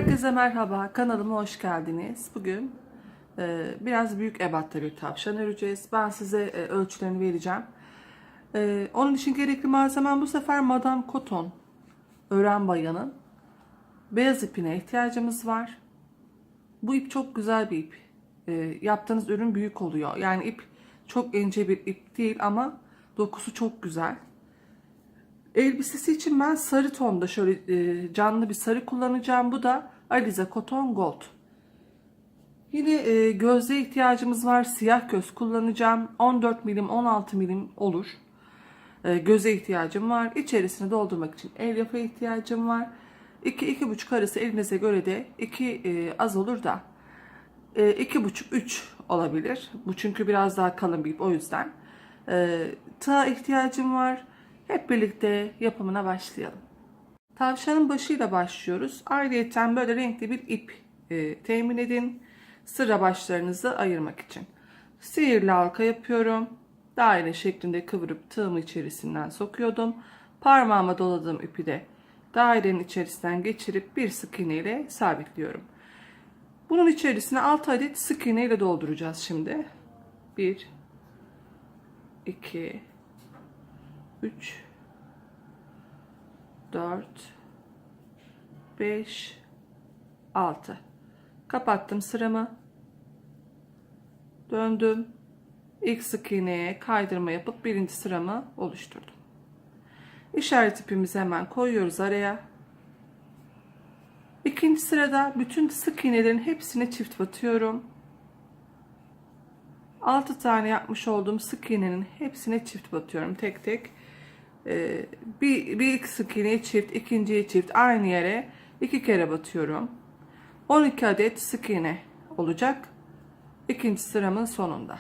Herkese merhaba, kanalıma hoş geldiniz. Bugün biraz büyük ebatta bir tavşan öreceğiz. Ben size ölçülerini vereceğim. Onun için gerekli malzemem bu sefer Madame Cotton ören bayanın beyaz ipine ihtiyacımız var. Bu ip çok güzel bir ip. Yaptığınız ürün büyük oluyor. Yani ip çok ince bir ip değil ama dokusu çok güzel. Elbisesi için ben sarı tonda şöyle canlı bir sarı kullanacağım. Bu da Alize Cotton Gold. Yine gözlüğe ihtiyacımız var. Siyah göz kullanacağım. 14 milim 16 milim olur. Göze ihtiyacım var. İçerisine doldurmak için elyaf'a ihtiyacım var. 2-2,5 arası elinize göre de 2 az olur da 2,5-3 olabilir. Bu çünkü biraz daha kalın bir ip, o yüzden. Tığa ihtiyacım var. Hep birlikte yapımına başlayalım. Tavşanın başıyla başlıyoruz. Ayrıyeten böyle renkli bir ip temin edin. Sıra başlarınızı ayırmak için. Sihirli halka yapıyorum. Daire şeklinde kıvırıp tığımı içerisinden sokuyordum. Parmağıma doladığım ipi de dairenin içerisinden geçirip bir sık iğne ile sabitliyorum. Bunun içerisine 6 adet sık iğne ile dolduracağız şimdi. 1 2 3 4 5 6. Kapattım sıramı. Döndüm. İlk sık iğneye kaydırma yapıp birinci sıramı oluşturdum. İşaret ipimizi hemen koyuyoruz araya. İkinci sırada bütün sık iğnelerin hepsine çift batıyorum. 6 tane yapmış olduğum sık iğnenin hepsine çift batıyorum tek tek. Bir ilk sık iğneye çift, ikinciye çift, aynı yere 2 kere batıyorum. 12 adet sık iğne olacak ikinci sıramın sonunda.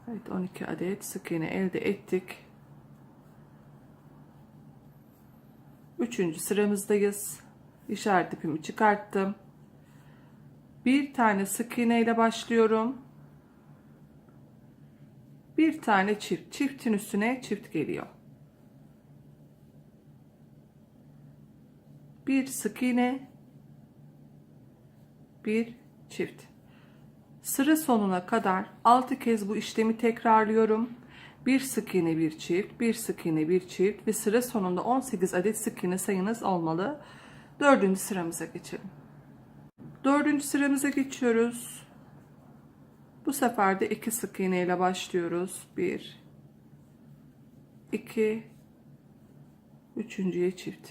Evet, 12 adet sık iğne elde ettik. Üçüncü sıramızdayız. İşaret ipimi çıkarttım. Bir tane sık iğne ile başlıyorum. Bir tane çift. Çiftin üstüne çift geliyor. Bir sık iğne. Bir çift. Sıra sonuna kadar 6 kez bu işlemi tekrarlıyorum. Bir sık iğne bir çift, bir sık iğne bir çift ve sıra sonunda 18 adet sık iğne sayınız olmalı. Dördüncü sıramıza geçelim. Dördüncü sıramıza geçiyoruz. Bu sefer de 2 sık iğne ile başlıyoruz. 1 2 üçüncüye çift.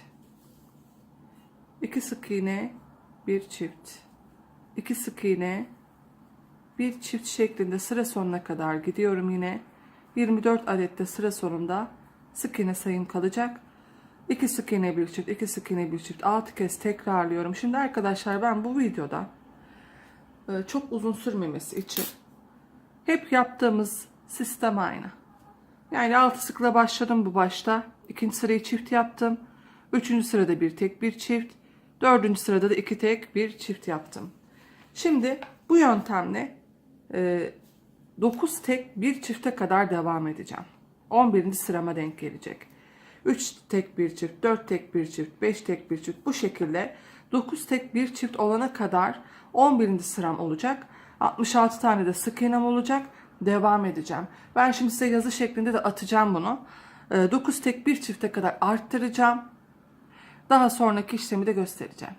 2 sık iğne, bir çift. 2 sık iğne, bir çift şeklinde sıra sonuna kadar gidiyorum yine. 24 adette sıra sonunda sık iğne sayım kalacak. 2 sık iğne bir çift, 2 sık iğne bir çift, 6 kez tekrarlıyorum. Şimdi arkadaşlar, ben bu videoda çok uzun sürmemesi için hep yaptığımız sistem aynı. Yani 6 sıkla başladım bu başta. İkinci sırayı çift yaptım. Üçüncü sırada bir tek bir çift. Dördüncü sırada da 2 tek bir çift yaptım. Şimdi bu yöntemle 9 tek bir çifte kadar devam edeceğim. 11. sırama denk gelecek. 3 tek bir çift, 4 tek bir çift, 5 tek bir çift, bu şekilde 9 tek bir çift olana kadar 11. sıram olacak. 66 tane de sık iğnem olacak. Devam edeceğim. Ben şimdi size yazı şeklinde de atacağım bunu. 9 tek bir çifte kadar arttıracağım. Daha sonraki işlemi de göstereceğim.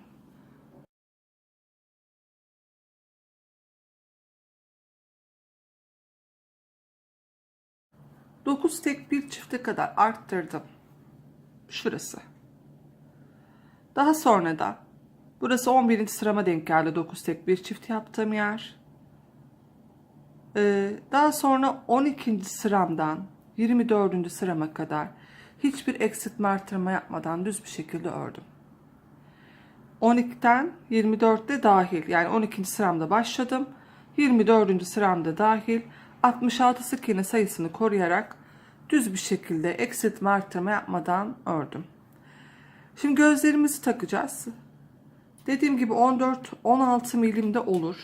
Dokuz tek bir çifte kadar arttırdım. Şurası. Daha sonra da burası 11. sırama denk geldi. 9 tek bir çift yaptığım yer. Daha sonra 12. sıramdan 24. sırama kadar hiçbir eksiltme artırma yapmadan düz bir şekilde ördüm. 12'den 24'te dahil, yani 12. sıramda başladım. 24. sıramda dahil 66 sık iğne sayısını koruyarak düz bir şekilde eksiltme artırma yapmadan ördüm. Şimdi gözlerimizi takacağız. Dediğim gibi 14-16 milimde olur.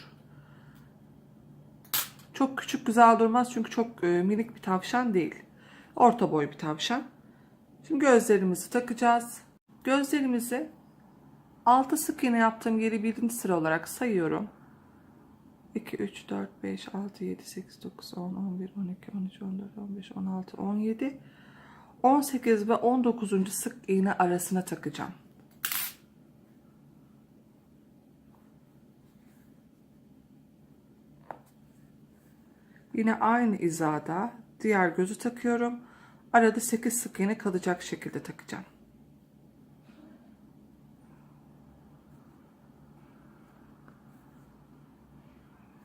Çok küçük güzel durmaz çünkü çok minik bir tavşan değil. Orta boy bir tavşan. Şimdi gözlerimizi takacağız. Gözlerimizi 6 sık iğne yaptığım yeri birinci sıra olarak sayıyorum. 2, 3, 4, 5, 6, 7, 8, 9, 10, 11, 12, 13, 14, 15, 16, 17, 18 ve 19. sık iğne arasına takacağım. Yine aynı hizada diğer gözü takıyorum. Arada 8 sık iğne kalacak şekilde takacağım.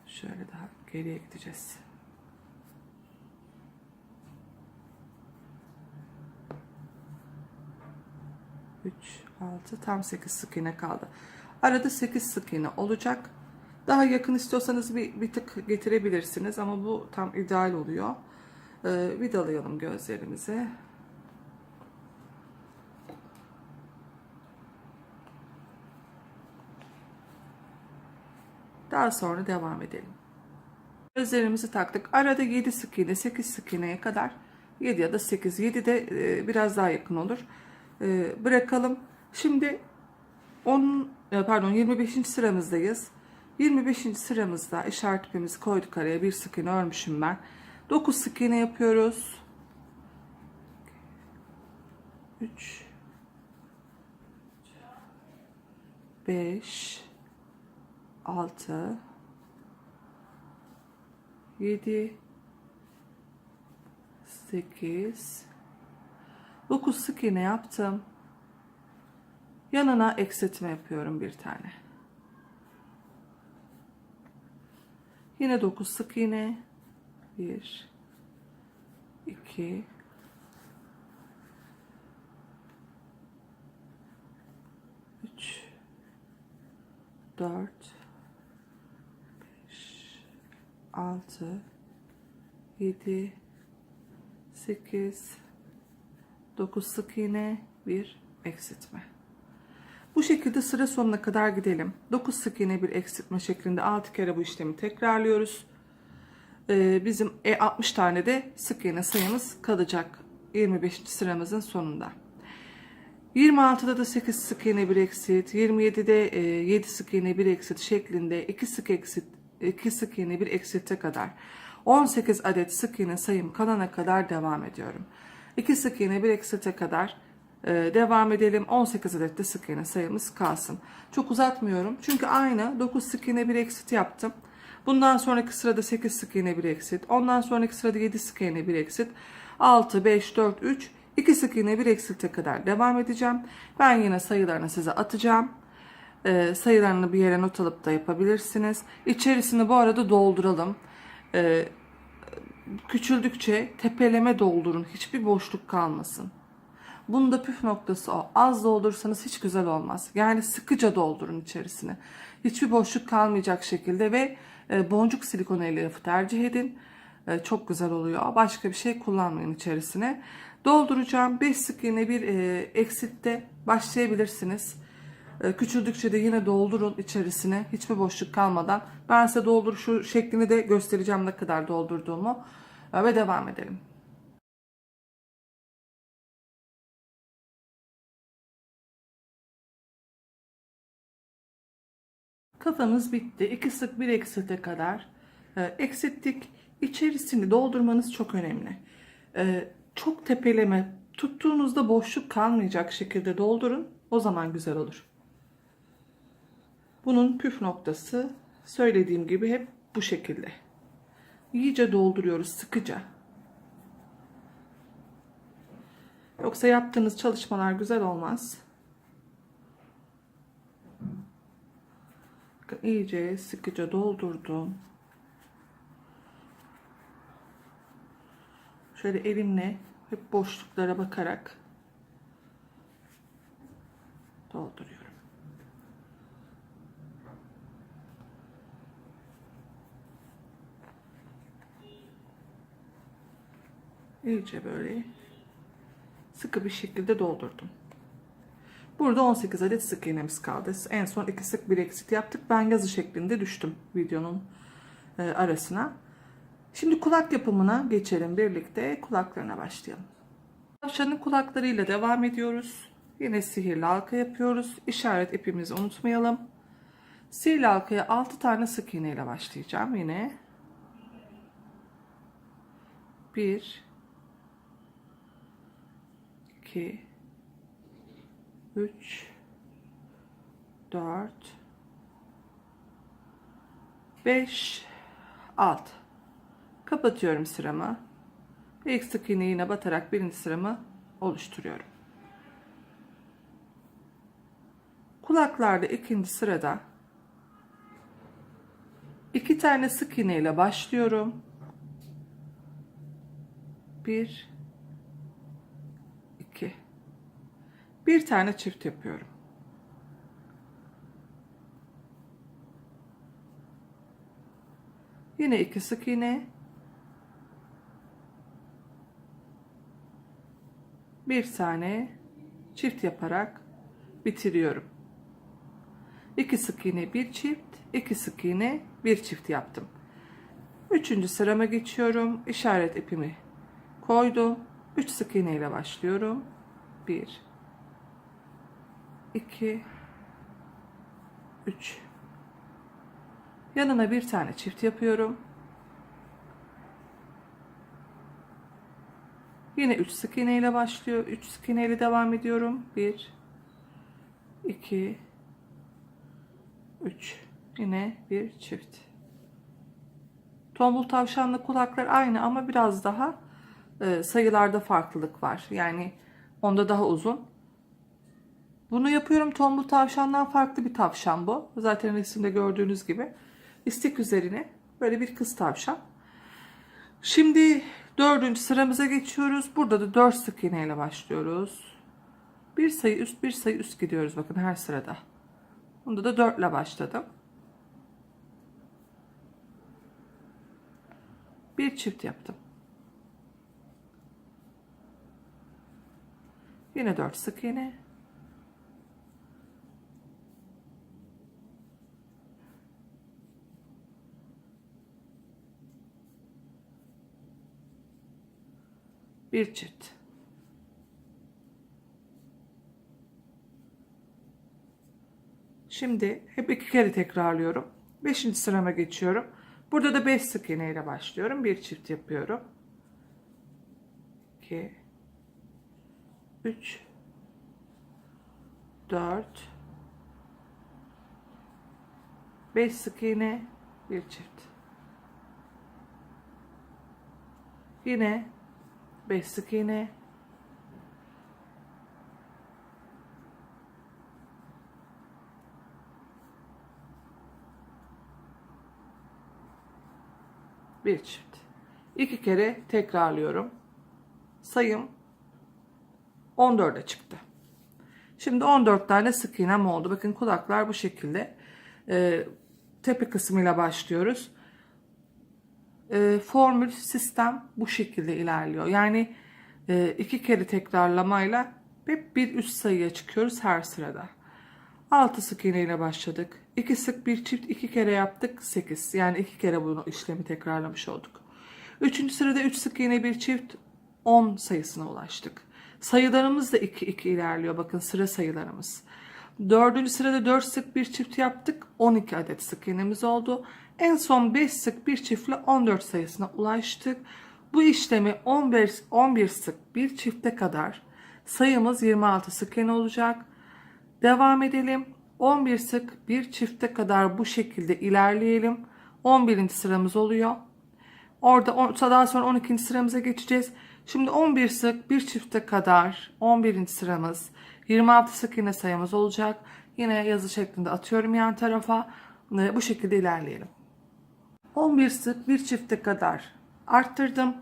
Şöyle daha geriye gideceğiz. Üç, 6, tam 8 sık iğne kaldı. Arada 8 sık iğne olacak. Daha yakın istiyorsanız bir tık getirebilirsiniz ama bu tam ideal oluyor. Vidalayalım gözlerimizi. Daha sonra devam edelim. Gözlerimizi taktık. Arada 7 sık iğne, 8 sık iğneye kadar, 7 ya da 8. 7 de biraz daha yakın olur. Bırakalım. Şimdi 25. sıramızdayız. 25. sıramızda işaret ipimizi koyduk araya. Bir sık iğne örmüşüm ben. 9 sık iğne yapıyoruz. 3, 5, 6, 7, 8, 9 sık iğne yaptım. Yanına eksiltme yapıyorum bir tane. Yine 9 sık iğne. 1, 2, 3, 4, 5, 6, 7, 8, 9 sık iğne, bir eksiltme. Bu şekilde sıra sonuna kadar gidelim. 9 sık iğne bir eksiltme şeklinde 6 kere bu işlemi tekrarlıyoruz. Bizim 60 tane de sık iğne sayımız kalacak 25. sıramızın sonunda. 26'da da 8 sık iğne bir eksilt, 27'de 7 sık iğne bir eksilt şeklinde 2 sık iğne bir eksilte kadar 18 adet sık iğne sayım kalana kadar devam ediyorum. 2 sık iğne bir eksilte kadar devam edelim. 18 adet de sık iğne sayımız kalsın. Çok uzatmıyorum. Çünkü aynı 9 sık iğne bir eksilt yaptım. Bundan sonraki sırada 8 sık iğne bir eksilt. Ondan sonraki sırada 7 sık iğne bir eksilt. 6, 5, 4, 3, 2 sık iğne bir eksilte kadar devam edeceğim. Ben yine sayılarını size atacağım. Sayılarını bir yere not alıp da yapabilirsiniz. İçerisini bu arada dolduralım. Küçüldükçe tepeleme doldurun. Hiçbir boşluk kalmasın. Bunun da püf noktası o. Az doldursanız hiç güzel olmaz. Yani sıkıca doldurun içerisine. Hiçbir boşluk kalmayacak şekilde ve boncuk silikon elyafı tercih edin. Çok güzel oluyor. Başka bir şey kullanmayın içerisine. Dolduracağım. 5 sık iğne bir eksitte başlayabilirsiniz. Küçüldükçe de yine doldurun içerisine. Hiçbir boşluk kalmadan. Ben size dolduruşu şeklini de göstereceğim ne kadar doldurduğumu. Ve devam edelim. Kafamız bitti. 2 sık bir eksilte kadar eksilttik. İçerisini doldurmanız çok önemli. Çok tepeleme, tuttuğunuzda boşluk kalmayacak şekilde doldurun. O zaman güzel olur. Bunun püf noktası söylediğim gibi hep bu şekilde. İyice dolduruyoruz, sıkıca. Yoksa yaptığınız çalışmalar güzel olmaz. İyice sıkıca doldurdum. Şöyle elimle hep boşluklara bakarak dolduruyorum. İyice böyle sıkı bir şekilde doldurdum. Burada 18 adet sık iğnemiz kaldı. En son 2 sık bir eksit yaptık. Ben yazı şeklinde düştüm videonun arasına. Şimdi kulak yapımına geçelim birlikte. Kulaklarına başlayalım. Tavşanın kulaklarıyla devam ediyoruz. Yine sihirli halka yapıyoruz. İşaret ipimizi unutmayalım. Sihirli halkaya 6 tane sık iğne ile başlayacağım. Yine 1 2 3 4 5 6. Kapatıyorum sıramı. İlk sık iğneyi yine batarak birinci sıramı oluşturuyorum. Kulaklarda ikinci sırada 2 tane sık iğne ile başlıyorum. 1 2. Bir tane çift yapıyorum. Yine 2 sık iğne. Bir tane çift yaparak bitiriyorum. 2 sık iğne, bir çift, 2 sık iğne, bir çift yaptım. Üçüncü sırama geçiyorum. İşaret ipimi koydum. 3 sık iğne ile başlıyorum. 1 2 3. Yanına bir tane çift yapıyorum. Yine 3 sık iğne ile başlıyor. 3 sık iğne ile devam ediyorum. 1 2 3. Yine bir çift. Tombul tavşanla kulaklar aynı ama biraz daha sayılarda farklılık var. Yani onda daha uzun. Bunu yapıyorum. Tombul tavşandan farklı bir tavşan bu. Zaten resimde gördüğünüz gibi. İstek üzerine böyle bir kız tavşan. Şimdi 4. sıramıza geçiyoruz. Burada da 4 sık iğne ile başlıyoruz. Bir sayı üst, bir sayı üst gidiyoruz bakın her sırada. Bunda da 4 ile başladım. Bir çift yaptım. Yine 4 sık iğne. Bir çift. Şimdi hep 2 kere tekrarlıyorum. 5. sırama geçiyorum. Burada da 5 sık iğne ile başlıyorum. Bir çift yapıyorum. 2 3 4 5 sık iğne, bir çift. Yine 5 sık iğne. Bir çift. 2 kere tekrarlıyorum. Sayım 14'e çıktı. Şimdi 14 tane sık iğnem oldu. Bakın kulaklar bu şekilde. Tepe kısmıyla başlıyoruz. Formül sistem bu şekilde ilerliyor. Yani 2 kere tekrarlamayla hep bir üst sayıya çıkıyoruz her sırada. 6 sık iğne ile başladık. 2 sık bir çift 2 kere yaptık 8. Yani 2 kere bunu işlemi tekrarlamış olduk. 3. sırada 3 sık iğne bir çift 10 sayısına ulaştık. Sayılarımız da 2 2 ilerliyor. Bakın sıra sayılarımız. 4. sırada 4 sık bir çift yaptık. 12 adet sık iğnemiz oldu. En son 5 sık bir çiftle 14 sayısına ulaştık. Bu işlemi 11 sık bir çifte kadar sayımız 26 sık iğne olacak. Devam edelim. 11 sık bir çifte kadar bu şekilde ilerleyelim. 11. sıramız oluyor. Orada daha sonra 12. sıramıza geçeceğiz. Şimdi 11 sık bir çifte kadar 11. sıramız 26 sık iğne sayımız olacak. Yine yazı şeklinde atıyorum yan tarafa. Bu şekilde ilerleyelim. 11 sık bir çifte kadar arttırdım.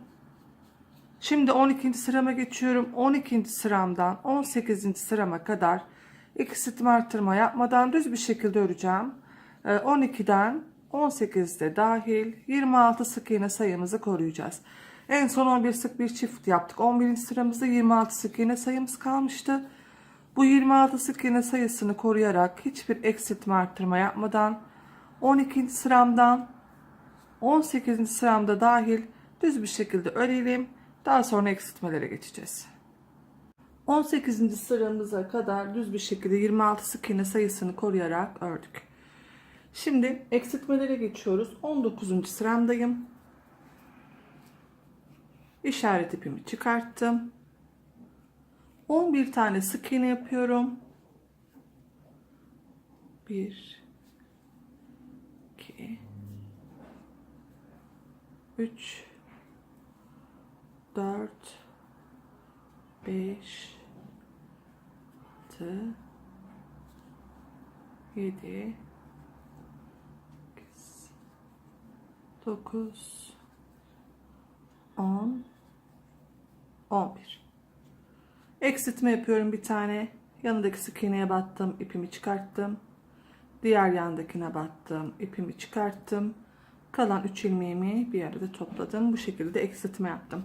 Şimdi 12. sırama geçiyorum. 12. sıramdan 18. sırama kadar eksiltme artırma yapmadan düz bir şekilde öreceğim. 12'den 18'de dahil 26 sık iğne sayımızı koruyacağız. En son 11 sık bir çift yaptık. 11. sıramızda 26 sık iğne sayımız kalmıştı. Bu 26 sık iğne sayısını koruyarak hiçbir eksiltme artırma yapmadan 12. sıramdan 18. sıramda dahil düz bir şekilde örelim. Daha sonra eksiltmelere geçeceğiz. 18. sıramıza kadar düz bir şekilde 26 sık iğne sayısını koruyarak ördük. Şimdi eksiltmelere geçiyoruz. 19. sıramdayım. İşaret ipimi çıkarttım. 11 tane sık iğne yapıyorum. 1 2 3 4 5 6 7 8 9 10 11. Eksiltme yapıyorum bir tane. Yanındaki sık iğneye battım, ipimi çıkarttım. Diğer yandakine battım, ipimi çıkarttım. Kalan 3 ilmeğimi bir arada topladım. Bu şekilde eksiltme yaptım.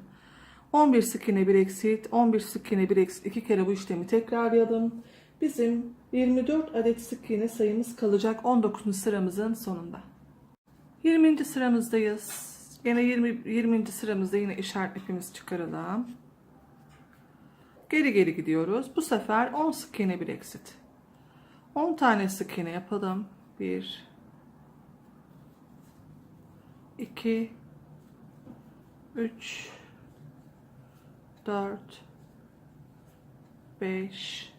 11 sık iğne bir eksilt, 11 sık iğne bir eksilt. 2 kere bu işlemi tekrarlayalım. Bizim 24 adet sık iğne sayımız kalacak 19. sıramızın sonunda. 20. sıramızdayız. Yine 20. sıramızda yine işaret ipimizi çıkaralım. Geri geri gidiyoruz. Bu sefer 10 sık iğne bir eksilt. 10 tane sık iğne yapalım. 1 2 3 4 5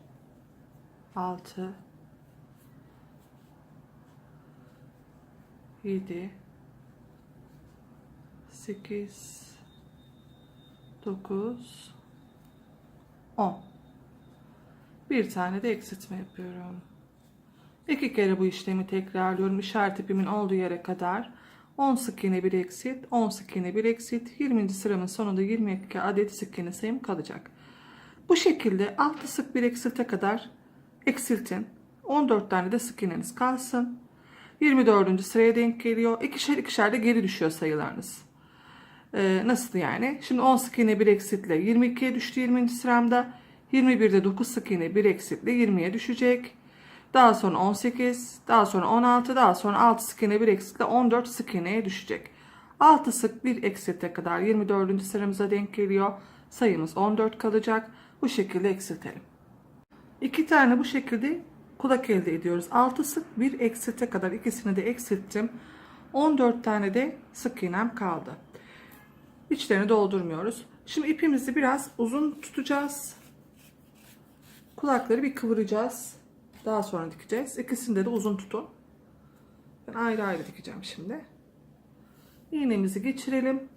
6 7 8 9 10. Bir tane de eksiltme yapıyorum. 2 kere bu işlemi tekrarlıyorum. İşaret ipimin olduğu yere kadar 10 sık iğne bir eksilt, 10 sık iğne bir eksilt. 20. sıramın sonunda 22 adet sık iğne sayım kalacak. Bu şekilde 6 sık bir eksilte kadar eksiltin. 14 tane de sık iğneniz kalsın. 24. sıraya denk geliyor. İkişer ikişer de geri düşüyor sayılarınız. Nasıl yani? Şimdi 10 sık iğne bir eksitle 22'ye düştü 20. sıramda. 21'de 9 sık iğne bir eksitle 20'ye düşecek. Daha sonra 18, daha sonra 16, daha sonra 6 sık iğne bir eksitle 14 sık iğneye düşecek. 6 sık bir eksilte kadar 24. sıramıza denk geliyor. Sayımız 14 kalacak. Bu şekilde eksiltelim. 2 tane bu şekilde kulak elde ediyoruz. 6 sık bir eksilte kadar ikisini de eksilttim. 14 tane de sık iğnem kaldı. İçlerini doldurmuyoruz. Şimdi ipimizi biraz uzun tutacağız. Kulakları bir kıvıracağız. Daha sonra dikeceğiz. İkisinde de uzun tutun. Ben ayrı ayrı dikeceğim şimdi. İğnemizi geçirelim.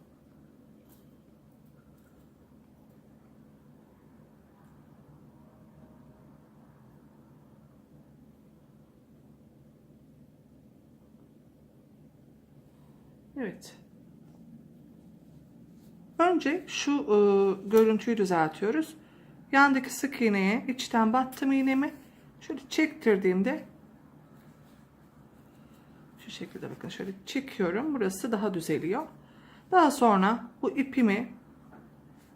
Evet. Önce şu görüntüyü düzeltiyoruz. Yandaki sık iğneye içten battım iğnemi. Şöyle çektirdiğimde şu şekilde bakın şöyle çekiyorum. Burası daha düzeliyor. Daha sonra bu ipimi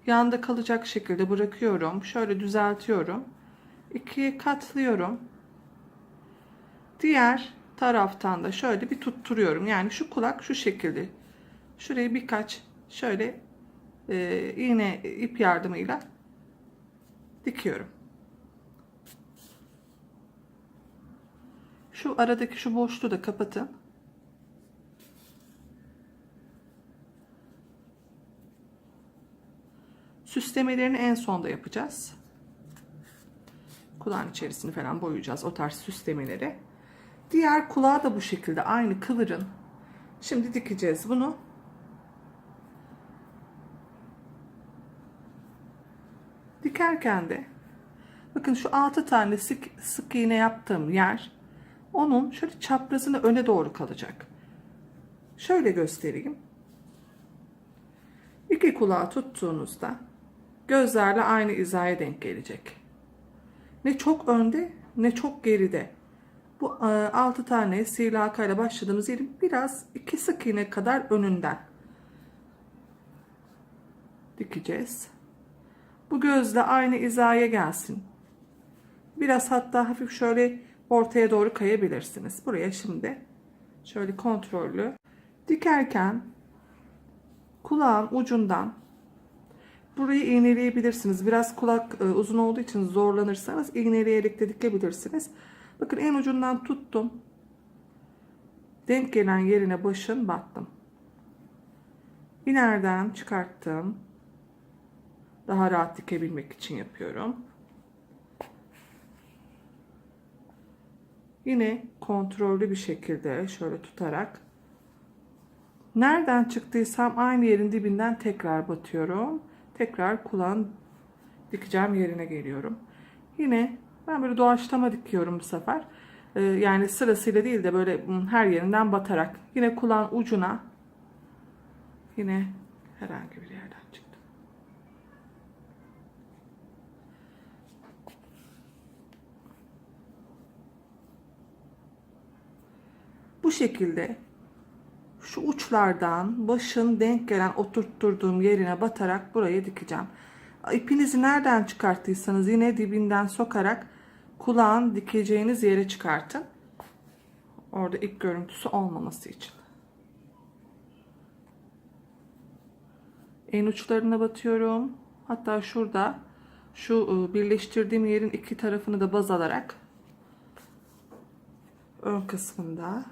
yanda kalacak şekilde bırakıyorum. Şöyle düzeltiyorum. İkiye katlıyorum. Diğer taraftan da şöyle bir tutturuyorum. Yani şu kulak şu şekilde. Şurayı birkaç şöyle iğne ip yardımıyla dikiyorum. Şu aradaki şu boşluğu da kapatın. Süslemelerini en sonda yapacağız. Kulağın içerisini falan boyayacağız. O tarz süslemeleri. Diğer kulağı da bu şekilde aynı kıvırın. Şimdi dikeceğiz bunu. Dikerken de bakın şu 6 tane sık iğne yaptığım yer onun şöyle çaprazını öne doğru kalacak. Şöyle göstereyim. İki kulağı tuttuğunuzda gözlerle aynı hizaya denk gelecek. Ne çok önde ne çok geride. Bu 6 tane sihirli halkayla başladığımız yerin biraz 2 sık iğne kadar önünden dikeceğiz. Bu gözle aynı hizaya gelsin. Biraz hatta hafif şöyle ortaya doğru kayabilirsiniz. Buraya şimdi şöyle kontrollü Dikerken kulağın ucundan burayı iğneleyebilirsiniz. Biraz kulak uzun olduğu için zorlanırsanız iğneleyerek de dikebilirsiniz. Bakın en ucundan tuttum. Denk gelen yerine başın battım. İleriden çıkarttım. Daha rahat dikebilmek için yapıyorum. Yine kontrollü bir şekilde şöyle tutarak nereden çıktıysam aynı yerin dibinden tekrar batıyorum. Tekrar kulağın dikeceğim yerine geliyorum. Yine ben böyle doğaçlama dikiyorum bu sefer. Yani sırasıyla değil de böyle her yerinden batarak. Yine kulağın ucuna. Yine herhangi bir yerden çıktım. Bu şekilde şu uçlardan başın denk gelen oturtturduğum yerine batarak buraya dikeceğim. İpinizi nereden çıkarttıysanız yine dibinden sokarak kulağın dikeceğiniz yere çıkartın. Orada ip görüntüsü olmaması için. En uçlarına batıyorum. Hatta şurada şu birleştirdiğim yerin iki tarafını da baz alarak ön kısmında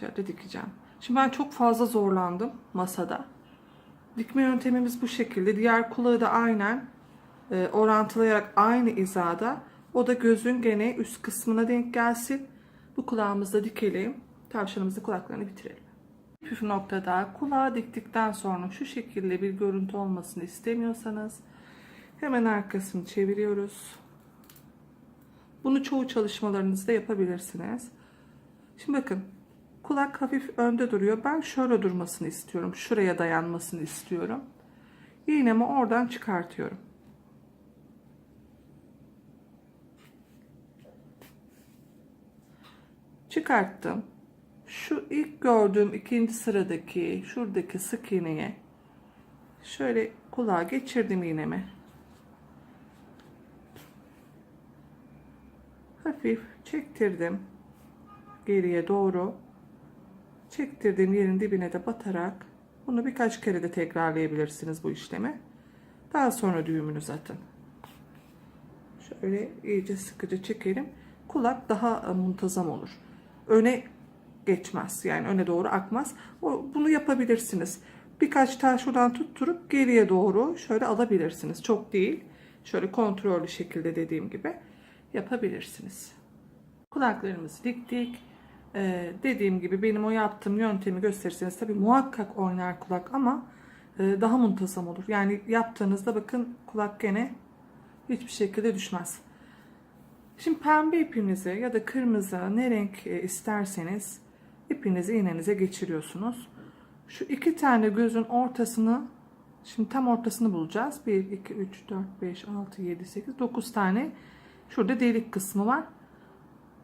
şöyle dikeceğim. Şimdi ben çok fazla zorlandım masada. Dikme yöntemimiz bu şekilde. Diğer kulağı da aynen orantılayarak aynı hizada. O da gözün gene üst kısmına denk gelsin. Bu kulağımızda dikelim. Tavşanımızın kulaklarını bitirelim. Püf noktada kulağı diktikten sonra şu şekilde bir görüntü olmasını istemiyorsanız hemen arkasını çeviriyoruz. Bunu çoğu çalışmalarınızda yapabilirsiniz. Şimdi bakın. Kulak hafif önde duruyor. Ben şöyle durmasını istiyorum. Şuraya dayanmasını istiyorum. İğnemi oradan çıkartıyorum. Çıkarttım. Şu ilk gördüğüm ikinci sıradaki şuradaki sık iğneye şöyle kulağa geçirdim iğnemi. Hafif çektirdim. Geriye doğru. Çektirdiğim yerin dibine de batarak bunu birkaç kere de tekrarlayabilirsiniz bu işlemi. Daha sonra düğümünüzü atın. Şöyle iyice sıkıca çekelim. Kulak daha muntazam olur. Öne geçmez. Yani öne doğru akmaz. Bunu yapabilirsiniz. Birkaç tane şuradan tutturup geriye doğru şöyle alabilirsiniz. Çok değil. Şöyle kontrollü şekilde dediğim gibi yapabilirsiniz. Kulaklarımızı diktik. Dediğim gibi benim o yaptığım yöntemi gösterirseniz tabii muhakkak oynar kulak ama daha muntazam olur. Yani yaptığınızda bakın kulak gene hiçbir şekilde düşmez. Şimdi pembe ipinizi ya da kırmızı ne renk isterseniz ipinizi iğnenize geçiriyorsunuz. Şu iki tane gözün ortasını şimdi tam ortasını bulacağız. 1, 2, 3, 4, 5, 6, 7, 8, 9 tane şurada delik kısmı var.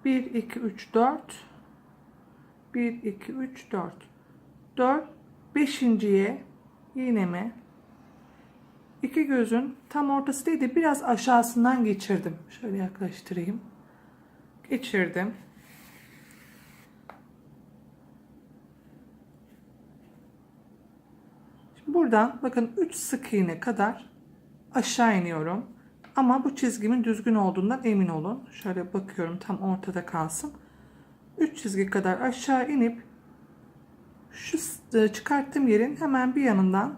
1, 2, 3, 4 1, 2, 3, 4 4, 5.'ye iğnemi iki gözün tam ortası değil de biraz aşağısından geçirdim. Şöyle yaklaştırayım. Geçirdim. Şimdi buradan bakın 3 sık iğne kadar aşağı iniyorum. Ama bu çizgimin düzgün olduğundan emin olun. Şöyle bakıyorum tam ortada kalsın. 3 çizgi kadar aşağı inip şu çıkarttığım yerin hemen bir yanından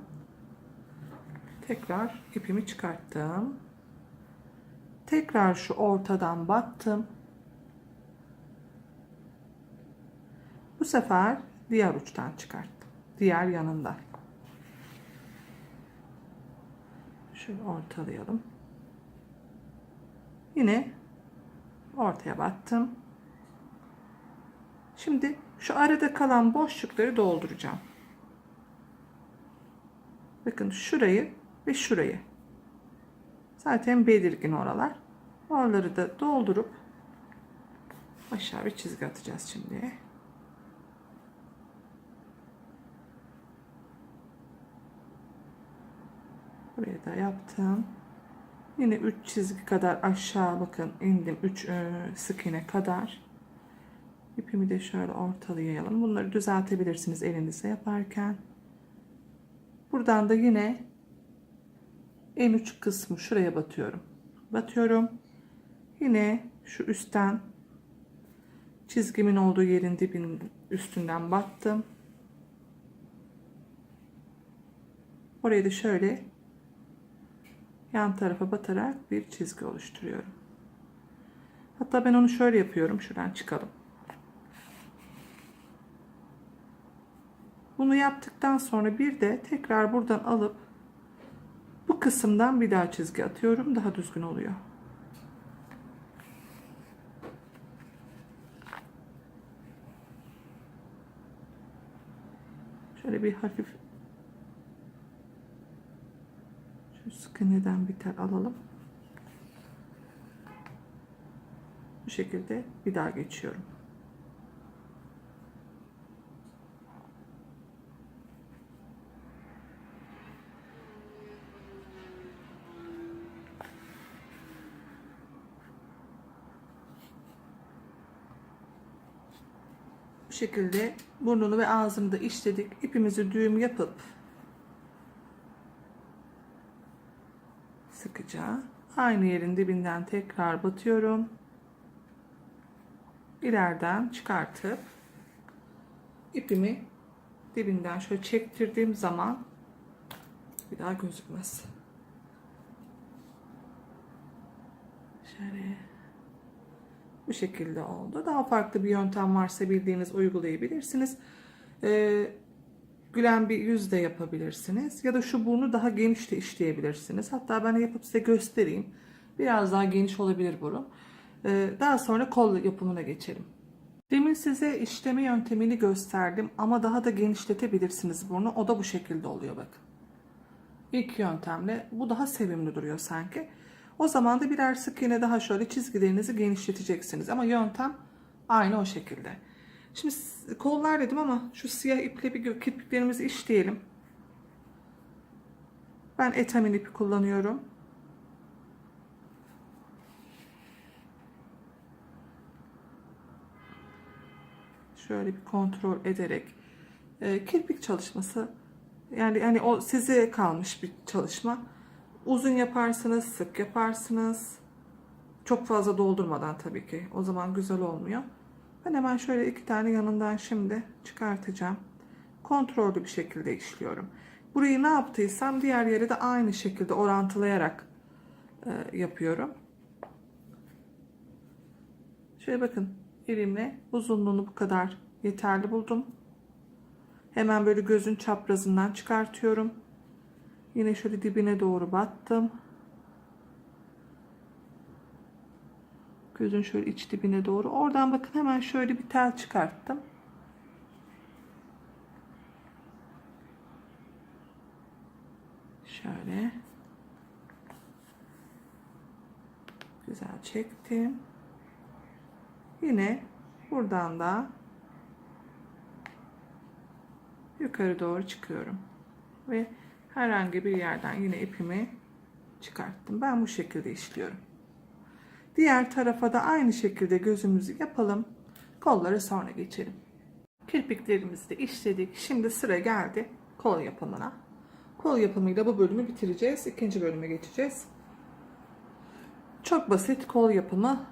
tekrar ipimi çıkarttım. Tekrar şu ortadan battım. Bu sefer diğer uçtan çıkarttım. Diğer yanından. Şöyle ortalayalım. Yine ortaya battım. Şimdi şu arada kalan boşlukları dolduracağım. Bakın şurayı ve şurayı. Zaten belirgin oralar. Oraları da doldurup aşağı bir çizgi atacağız şimdi. Buraya da yaptım. Yine 3 çizgi kadar aşağı bakın indim. 3 sık iğne kadar. İpimi de şöyle ortalayalım. Bunları düzeltebilirsiniz elinizle yaparken. Buradan da yine en uç kısmı şuraya batıyorum. Batıyorum. Yine şu üstten çizgimin olduğu yerin dibinin üstünden battım. Orayı da şöyle yan tarafa batarak bir çizgi oluşturuyorum. Hatta ben onu şöyle yapıyorum. Şuradan çıkalım. Bunu yaptıktan sonra bir de tekrar buradan alıp bu kısımdan bir daha çizgi atıyorum. Daha düzgün oluyor. Şöyle bir hafif şu sık iğneden bir tel alalım. Bu şekilde bir daha geçiyorum. Bu şekilde burnunu ve ağzını da işledik. İpimizi düğüm yapıp sıkıca aynı yerin dibinden tekrar batıyorum. İleriden çıkartıp ipimi dibinden şöyle çektirdiğim zaman bir daha gözükmez. Şöyle bu şekilde oldu. Daha farklı bir yöntem varsa bildiğiniz uygulayabilirsiniz. Gülen bir yüz de yapabilirsiniz. Ya da şu burnu daha geniş de işleyebilirsiniz. Hatta ben yapıp size göstereyim. Biraz daha geniş olabilir burun. Daha sonra kol yapımına geçelim. Demin size işleme yöntemini gösterdim ama daha da genişletebilirsiniz burnu. O da bu şekilde oluyor bakın. İlk yöntemle bu daha sevimli duruyor sanki. O zaman da birer sık iğne daha şöyle çizgilerinizi genişleteceksiniz. Ama yöntem aynı o şekilde. Şimdi kollar dedim ama şu siyah iple bir kirpiklerimizi işleyelim. Ben etamin ipi kullanıyorum. Şöyle bir kontrol ederek kirpik çalışması yani o size kalmış bir çalışma. Uzun yaparsınız, sık yaparsınız. Çok fazla doldurmadan tabii ki. O zaman güzel olmuyor. Ben hemen şöyle 2 tane yanından şimdi çıkartacağım. Kontrollü bir şekilde işliyorum. Burayı ne yaptıysam diğer yere de aynı şekilde orantılayarak yapıyorum. Şöyle bakın elimle uzunluğunu bu kadar yeterli buldum. Hemen böyle gözün çaprazından çıkartıyorum. Yine şöyle dibine doğru battım. Gözün şöyle iç dibine doğru. Oradan bakın hemen şöyle bir tel çıkarttım. Şöyle. Güzel çektim. Yine buradan da yukarı doğru çıkıyorum. Ve herhangi bir yerden yine ipimi çıkarttım. Ben bu şekilde işliyorum. Diğer tarafa da aynı şekilde gözümüzü yapalım. Kolları sonra geçelim. Kirpiklerimizi de işledik. Şimdi sıra geldi kol yapımına. Kol yapımıyla bu bölümü bitireceğiz. İkinci bölüme geçeceğiz. Çok basit kol yapımı.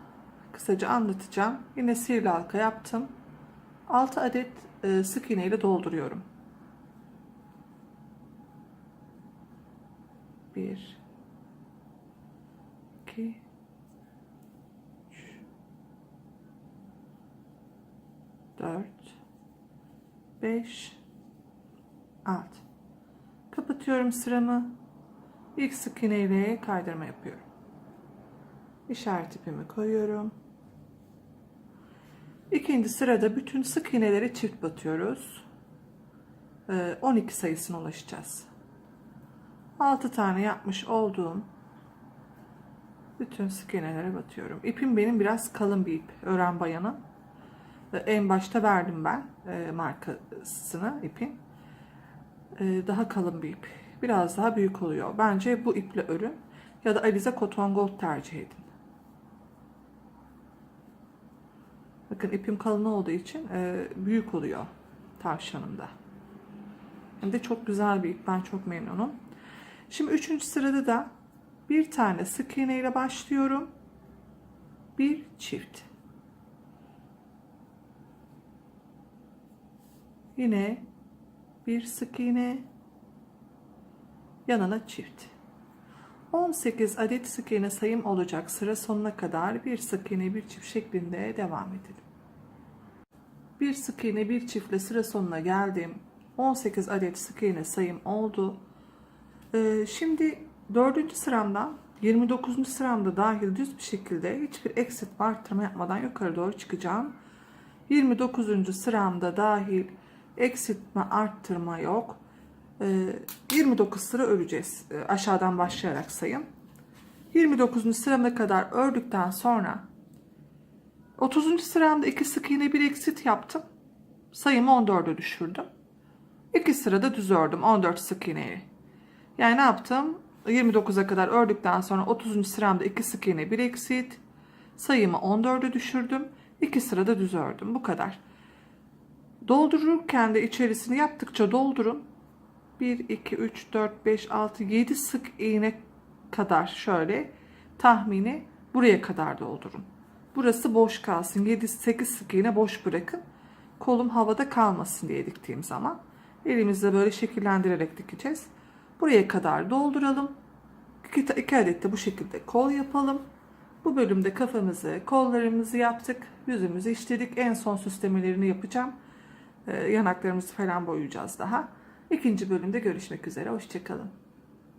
Kısaca anlatacağım. Yine sihirli halka yaptım. 6 adet sık iğne ile dolduruyorum. 1 2 3 4 5 6. Kapatıyorum sıramı. İlk sık iğne ile kaydırma yapıyorum. İşaret ipimi koyuyorum. İkinci sırada bütün sık iğneleri çift batıyoruz. 12 sayısına ulaşacağız. 6 tane yapmış olduğum bütün sık iğnelere batıyorum. İpim benim biraz kalın bir ip. Ören bayanın. En başta verdim ben markasını ipin. Daha kalın bir ip. Biraz daha büyük oluyor. Bence bu iple örün. Ya da Alize Cotton Gold tercih edin. Bakın ipim kalın olduğu için büyük oluyor tavşanımda. Hem de çok güzel bir ip. Ben çok memnunum. Şimdi 3. sırada da bir tane sık iğne ile başlıyorum. Bir çift. Yine bir sık iğne, yanına çift. 18 adet sık iğne sayım olacak. Sıra sonuna kadar bir sık iğne bir çift şeklinde devam edelim. Bir sık iğne bir çiftle sıra sonuna geldim. 18 adet sık iğne sayım oldu. Şimdi 4. sıramdan 29. sıramda dahil düz bir şekilde hiçbir eksiltme arttırma yapmadan yukarı doğru çıkacağım. 29. sıramda dahil eksiltme arttırma yok. 29 sıra öreceğiz. Aşağıdan başlayarak sayın. 29. sırama kadar ördükten sonra 30. sıramda 2 sık iğne bir eksilt yaptım. Sayımı 14'e düşürdüm. 2 sırada düz ördüm 14 sık iğneyi. Yani ne yaptım? 29'a kadar ördükten sonra 30. sıramda 2 sık iğne bir eksilt. Sayımı 14'e düşürdüm. 2 sırada düz ördüm. Bu kadar. Doldururken de içerisini yaptıkça doldurun. 1, 2, 3, 4, 5, 6, 7 sık iğne kadar şöyle tahmini buraya kadar doldurun. Burası boş kalsın. 7-8 sık iğne boş bırakın. Kolum havada kalmasın diye diktiğim zaman. Elimizle böyle şekillendirerek dikeceğiz. Buraya kadar dolduralım. 2 adet de bu şekilde kol yapalım. Bu bölümde kafamızı, kollarımızı yaptık. Yüzümüzü işledik. En son süslemelerini yapacağım. Yanaklarımızı falan boyayacağız daha. İkinci bölümde görüşmek üzere. Hoşça kalın.